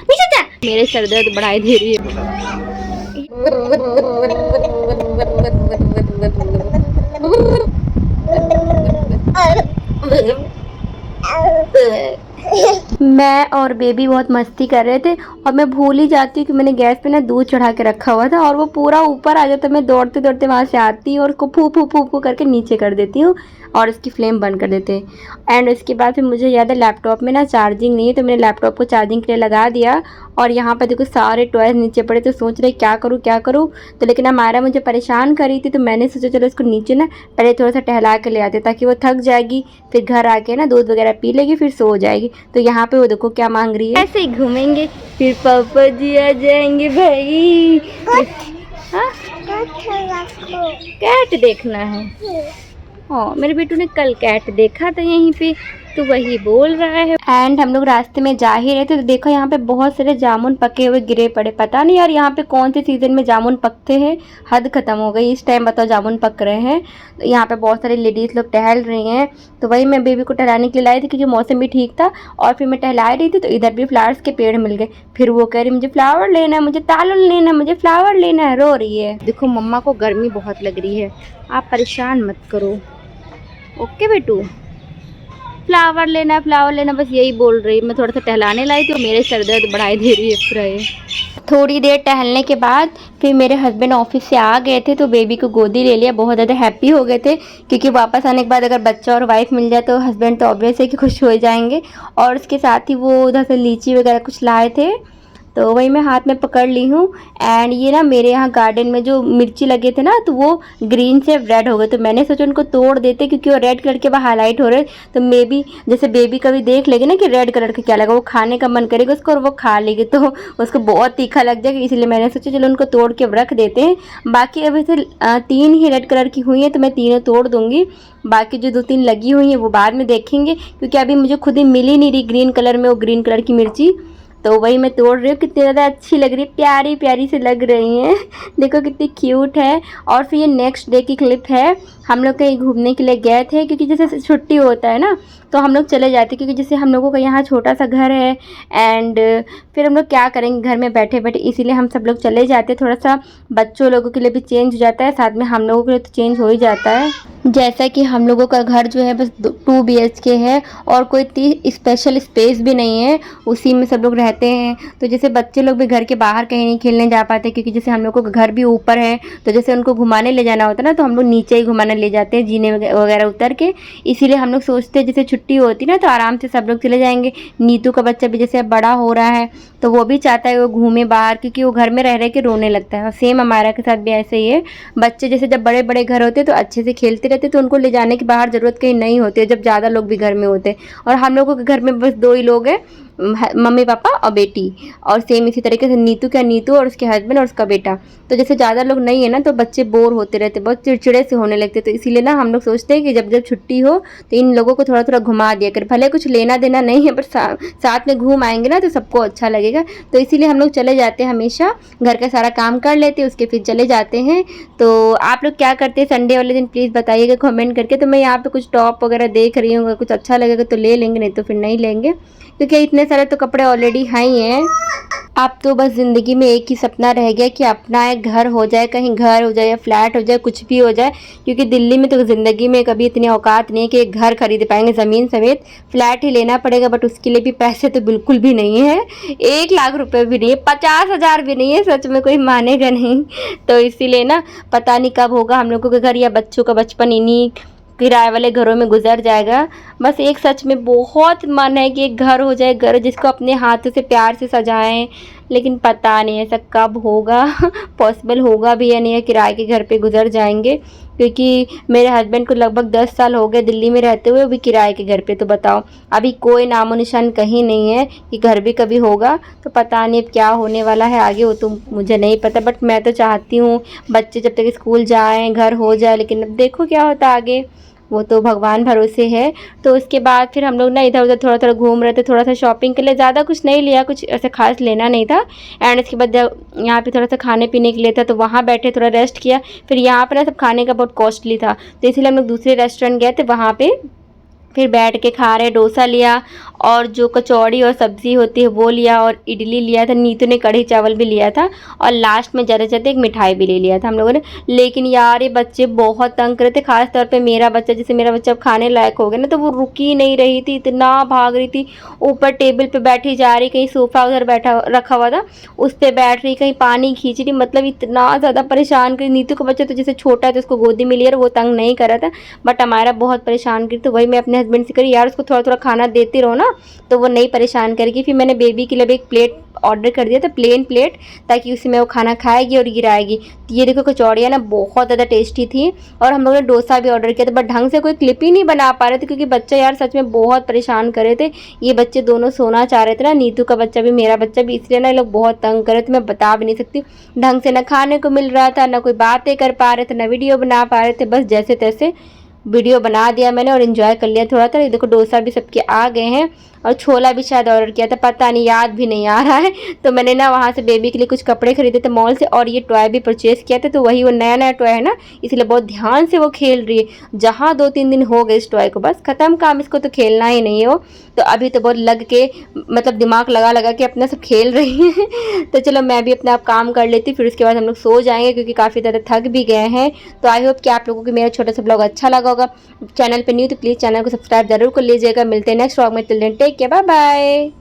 नीचे जा। मेरे सर दर्द बढ़ाई दे रही है। मैं और बेबी बहुत मस्ती कर रहे थे और मैं भूल ही जाती हूँ कि मैंने गैस पे ना दूध चढ़ा के रखा हुआ था और वो पूरा ऊपर आ जाता है। मैं दौड़ते दौड़ते वहाँ से आती हूँ और उसको फू फू फू फू करके नीचे कर देती हूँ और इसकी फ्लेम बंद कर देते हैं। एंड उसके बाद फिर मुझे याद है लैपटॉप में ना चार्जिंग नहीं है, तो मैंने लैपटॉप को चार्जिंग के लिए लगा दिया और यहाँ पर देखो सारे टॉयज नीचे पड़े, तो सोच रहे क्या करूँ क्या करूँ। तो लेकिन हमारा मुझे परेशान कर रही थी, तो मैंने सोचा चलो इसको नीचे ना पहले थोड़ा सा टहला के ले आते ताकि वो थक जाएगी, फिर घर आके ना दूध वगैरह पी लेगी, फिर सो जाएगी। तो यहाँ पे वो देखो क्या मांग रही है, ऐसे ही घूमेंगे फिर पापा जी आ जाएंगे भाई। हाँ कैट देखना है। हाँ मेरे बेटू ने कल कैट देखा था यहीं पे, तो वही बोल रहा है। एंड हम लोग रास्ते में जा ही रहे थे, तो देखो यहाँ पे बहुत सारे जामुन पके हुए गिरे पड़े। पता नहीं यार यहाँ पे कौन से सीजन में जामुन पकते हैं, हद खत्म हो गई। इस टाइम बताओ जामुन पक रहे हैं। तो यहाँ पे बहुत सारे लेडीज लोग टहल रही हैं, तो वही मैं बेबी को टहलाने के लिए लाई थी क्योंकि मौसम भी ठीक था। और फिर मैं टहला रही थी तो इधर भी फ्लावर्स के पेड़ मिल गए। फिर वो कह रही मुझे फ्लावर लेना है, मुझे तालुल लेना है, मुझे फ्लावर लेना है, रो रही है। देखो मम्मा को गर्मी बहुत लग रही है, आप परेशान मत करो। ओके बेटू फ्लावर लेना बस यही बोल रही। मैं थोड़ा सा टहलाने लाई थी और मेरे सर दर्द बढ़ाई दे रही है पूरा। थोड़ी देर टहलने के बाद फिर मेरे हस्बैंड ऑफिस से आ गए थे, तो बेबी को गोदी ले लिया। बहुत ज़्यादा हैप्पी हो गए थे क्योंकि वापस आने के बाद अगर बच्चा और वाइफ मिल जाए तो हस्बैंड तो ऑब्वियस है कि खुश हो जाएंगे। और उसके साथ ही वो उधर से लीची वगैरह कुछ लाए थे, तो वही मैं हाथ में पकड़ ली हूँ। एंड ये ना मेरे यहाँ गार्डन में जो मिर्ची लगे थे ना, तो वो ग्रीन से रेड हो गए, तो मैंने सोचा उनको तोड़ देते क्योंकि वो रेड कलर के वह हाईलाइट हो रहे। तो मे बी जैसे बेबी कभी देख लेगी ना कि रेड कलर का क्या लगा, वो खाने का मन करेगा उसको और वो खा लेगी, तो उसको बहुत तीखा लग जाएगा। इसलिए मैंने सोचा चलो उनको तोड़ के रख देते हैं। बाकी अभी से 3 ही रेड कलर की हुई हैं, तो मैं तीनों तोड़ दूँगी। बाकी जो 2-3 लगी हुई हैं वो बाद में देखेंगे, क्योंकि अभी मुझे खुद ही मिल ही नहीं रही ग्रीन कलर में वो ग्रीन कलर की मिर्ची। तो वही मैं तोड़ रही हूँ। कितनी ज़्यादा अच्छी लग रही है, प्यारी प्यारी से लग रही हैं। देखो कितनी क्यूट है। और फिर ये नेक्स्ट डे की क्लिप है। हम लोग कहीं घूमने के लिए गए थे क्योंकि जैसे छुट्टी होता है ना तो हम लोग चले जाते, क्योंकि जैसे हम लोगों का यहाँ छोटा सा घर है एंड फिर हम लोग क्या करेंगे घर में बैठे बैठे, इसीलिए हम सब लोग चले जाते। थोड़ा सा बच्चों लोगों के लिए भी चेंज हो जाता है, साथ में हम लोगों के लिए तो चेंज हो ही जाता है। जैसा कि हम लोगों का घर जो है बस 2 BHK है और कोई इतनी स्पेशल स्पेस भी नहीं है, उसी में सब लोग रहते हैं। तो जैसे बच्चे लोग भी घर के बाहर कहीं नहीं खेलने जा पाते, क्योंकि जैसे हम लोगों का घर भी ऊपर है, तो जैसे उनको घुमाने ले जाना होता है ना, तो हम लोग नीचे ही घुमाने ले जाते हैं जीने वगैरह उतर के। इसीलिए हम लोग सोचते हैं जैसे छुट्टी होती ना तो आराम से सब लोग चले जाएंगे। नीतू का बच्चा भी जैसे अब बड़ा हो रहा है तो वो भी चाहता है वो घूमे बाहर, क्योंकि वो घर में रह के रोने लगता है। और सेम हमारा के साथ भी ऐसे ही है। बच्चे जैसे जब बड़े बड़े घर होते हैं तो अच्छे से खेलते रहते, तो उनको ले जाने की बाहर ज़रूरत कहीं नहीं होती है जब ज़्यादा लोग भी घर में होते। और हम लोगों के घर में बस 2 ही लोग हैं, मम्मी पापा और बेटी। और सेम इसी तरीके से नीतू और उसके हस्बैंड और उसका बेटा। तो जैसे ज़्यादा लोग नहीं है ना तो बच्चे बोर होते रहते, बहुत चिड़चिड़े से होने लगते। तो इसीलिए ना हम लोग सोचते हैं कि जब जब छुट्टी हो तो इन लोगों को थोड़ा थोड़ा घुमा दिया कर, भले कुछ लेना देना नहीं है पर साथ में घूम आएंगे ना तो सबको अच्छा लगेगा। तो इसीलिए हम लोग चले जाते हैं, हमेशा घर का सारा काम कर लेते हैं उसके फिर चले जाते हैं। तो आप लोग क्या करते हैं संडे वाले दिन प्लीज़ बताइएगा कमेंट करके। तो मैं यहाँ पे कुछ टॉप वगैरह देख रही हूँ, कुछ अच्छा लगेगा तो ले लेंगे, नहीं तो फिर नहीं लेंगे, क्योंकि इतने सारे तो कपड़े ऑलरेडी ही हैं। अब तो बस ज़िंदगी में एक ही सपना रह गया कि अपना एक घर हो जाए, कहीं घर हो जाए या फ्लैट हो जाए, कुछ भी हो जाए। क्योंकि दिल्ली में तो ज़िंदगी में कभी इतनी औकात नहीं है कि एक घर खरीद पाएंगे, ज़मीन समेत फ्लैट ही लेना पड़ेगा। बट उसके लिए भी पैसे तो बिल्कुल भी नहीं है, 1 लाख रुपए भी नहीं है, 50,000 भी नहीं है, सच में कोई मानेगा नहीं। तो इसीलिए ना पता नहीं कब होगा हम लोगों के घर या बच्चों का बचपन इन्हीं किराए वाले घरों में गुजर जाएगा। बस एक सच में बहुत मन है कि एक घर हो जाए, घर जिसको अपने हाथों से प्यार से सजाएं, लेकिन पता नहीं ऐसा कब होगा, पॉसिबल होगा भी या नहीं, है किराए के घर पे गुजर जाएंगे। क्योंकि मेरे हस्बैंड को लगभग 10 साल हो गए दिल्ली में रहते हुए, वो भी किराए के घर पे। तो बताओ अभी कोई नामो निशान कहीं नहीं है कि घर भी कभी होगा। तो पता नहीं अब क्या होने वाला है आगे, वो तो मुझे नहीं पता। बट मैं तो चाहती हूँ बच्चे जब तक स्कूल जाएँ घर हो जाए, लेकिन अब देखो क्या होता आगे, वो तो भगवान भरोसे है। तो उसके बाद फिर हम लोग ना इधर उधर थोड़ा थोड़ा घूम रहे थे, थोड़ा सा शॉपिंग के लिए, ज़्यादा कुछ नहीं लिया, कुछ ऐसा खास लेना नहीं था। एंड इसके बाद यहाँ पे थोड़ा सा खाने पीने के लिए था, तो वहाँ बैठे थोड़ा रेस्ट किया। फिर यहाँ पर ना सब खाने का बहुत कॉस्टली था, तो इसलिए हम लोग दूसरे रेस्टोरेंट गए थे, वहाँ पे फिर बैठ के खा रहे, डोसा लिया और जो कचौड़ी और सब्ज़ी होती है वो लिया और इडली लिया था, नीतू ने कढ़ी चावल भी लिया था और लास्ट में जाते-जाते एक मिठाई भी ले लिया था हम लोगों ने। लेकिन यार ये बच्चे बहुत तंग कर रहे थे, ख़ास तौर पे मेरा बच्चा, जैसे मेरा बच्चा अब खाने लायक हो गया ना तो वो रुक ही नहीं रही थी, इतना भाग रही थी। ऊपर टेबल पे बैठी जा रही, कहीं सोफ़ा उधर बैठा रखा हुआ था उस पे बैठ रही, कहीं पानी खींच रही, मतलब इतना ज़्यादा परेशान करी। नीतू का बच्चा तो जैसे छोटा है तो उसको गोदी में लिया और वो तंग नहीं कर रहा था, बट हमारा बहुत परेशान करी। तो वही मैं अपने हस्बैंड से करी, यार उसको थोड़ा-थोड़ा खाना देती रहो ना तो वो नहीं परेशान करेगी। फिर मैंने बेबी के लिए भी एक प्लेट ऑर्डर कर दिया था, प्लेन प्लेट, ताकि उसी में वो खाना खाएगी और गिराएगी। तो ये देखो कचौड़ियाँ ना बहुत ज़्यादा टेस्टी थी और हम लोगों ने डोसा भी ऑर्डर किया था, बट ढंग से कोई क्लिप ही नहीं बना पा रहे थे क्योंकि बच्चा यार सच में बहुत परेशान कर रहे थे। ये बच्चे दोनों सोना चाह रहे थे ना, नीतू का बच्चा भी मेरा बच्चा भी, इसलिए ना ये लोग बहुत तंग कर रहे थे। मैं बता भी नहीं सकती, ढंग से ना खाने को मिल रहा था, ना कोई बातें कर पा रहे थे, ना वीडियो बना पा रहे थे, बस जैसे तैसे वीडियो बना दिया मैंने और एंजॉय कर लिया थोड़ा सा। ये देखो डोसा भी सबके आ गए हैं और छोला भी शायद ऑर्डर किया था, पता नहीं, याद भी नहीं आ रहा है। तो मैंने ना वहाँ से बेबी के लिए कुछ कपड़े खरीदे थे मॉल से और ये टॉय भी परचेज़ किया था। तो वही वो नया नया टॉय है ना, इसलिए बहुत ध्यान से वो खेल रही है। जहाँ 2-3 दिन हो गए इस टॉय को, बस ख़त्म काम, इसको तो खेलना ही नहीं है वो। तो अभी तो बहुत लग के, मतलब दिमाग लगा लगा के अपना सब खेल रही है। तो चलो मैं भी अपना आप काम कर लेती, फिर उसके बाद हम लोग सो जाएंगे क्योंकि काफ़ी ज़्यादा थक भी गए हैं। तो आई होप कि आप लोगों को मेरा छोटा सा ब्लॉग अच्छा लगा होगा। चैनल पे न्यू तो प्लीज़ चैनल को सब्सक्राइब जरूर कर लीजिएगा। मिलते हैं नेक्स्ट व्लॉग में, till then take care, bye bye.